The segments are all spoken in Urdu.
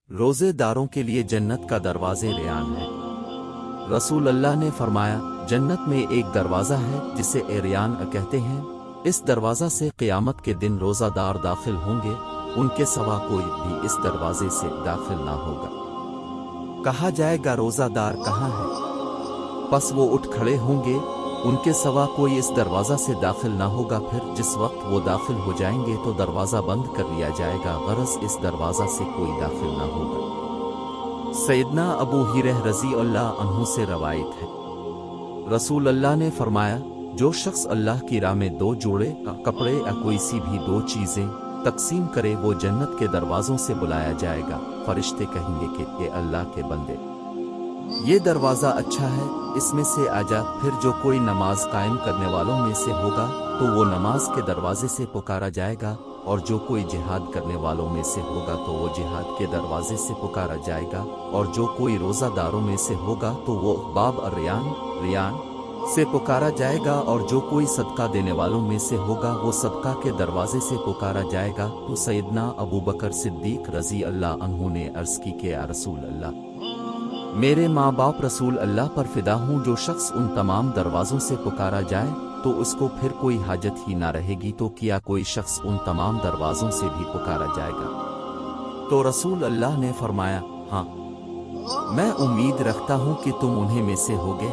روزے داروں کے لیے جنت کا دروازے ریان ہے۔ رسول اللہ نے فرمایا، جنت میں ایک دروازہ ہے جسے ریان کہتے ہیں، اس دروازہ سے قیامت کے دن روزہ دار داخل ہوں گے، ان کے سوا کوئی بھی اس دروازے سے داخل نہ ہوگا۔ کہا جائے گا روزہ دار کہاں ہے؟ پس وہ اٹھ کھڑے ہوں گے، ان کے سوا کوئی اس دروازہ سے داخل نہ ہوگا۔ پھر جس وقت وہ داخل ہو جائیں گے تو دروازہ بند کر لیا جائے گا، غرض اس دروازہ سے کوئی داخل نہ ہوگا۔ سیدنا ابو ہریرہ رضی اللہ عنہ سے روایت ہے، رسول اللہ نے فرمایا، جو شخص اللہ کی راہ میں 2 جوڑے کپڑے یا کوئی سی بھی 2 چیزیں تقسیم کرے، وہ جنت کے دروازوں سے بلایا جائے گا۔ فرشتے کہیں گے کہ اے اللہ کے بندے، یہ دروازہ اچھا ہے، اس میں سے آ جا۔ پھر جو کوئی نماز قائم کرنے والوں میں سے ہوگا تو وہ نماز کے دروازے سے پکارا جائے گا، اور جو کوئی جہاد کرنے والوں میں سے ہوگا تو وہ جہاد کے دروازے سے پکارا جائے گا، اور جو کوئی روزہ داروں میں سے ہوگا تو وہ باب ریان سے پکارا جائے گا، اور جو کوئی صدقہ دینے والوں میں سے ہوگا وہ صدقہ کے دروازے سے پکارا جائے گا۔ تو سیدنا ابو بکر صدیق رضی اللہ عنہ نے عرض کی کہ یا رسول اللہ، میرے ماں باپ رسول اللہ پر فدا ہوں، جو شخص ان تمام دروازوں سے پکارا جائے تو اس کو پھر کوئی حاجت ہی نہ رہے گی، تو کیا کوئی شخص ان تمام دروازوں سے بھی پکارا جائے گا؟ تو رسول اللہ نے فرمایا، ہاں، میں امید رکھتا ہوں کہ تم انہیں میں سے ہوگے۔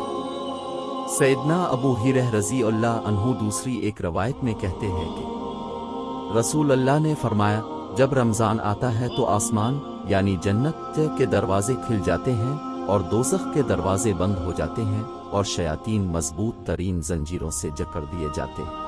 سیدنا ابو ہریرہ رضی اللہ عنہ دوسری ایک روایت میں کہتے ہیں کہ رسول اللہ نے فرمایا، جب رمضان آتا ہے تو آسمان یعنی جنت کے دروازے کھل جاتے ہیں اور دوزخ کے دروازے بند ہو جاتے ہیں، اور شیاطین مضبوط ترین زنجیروں سے جکڑ دیے جاتے ہیں۔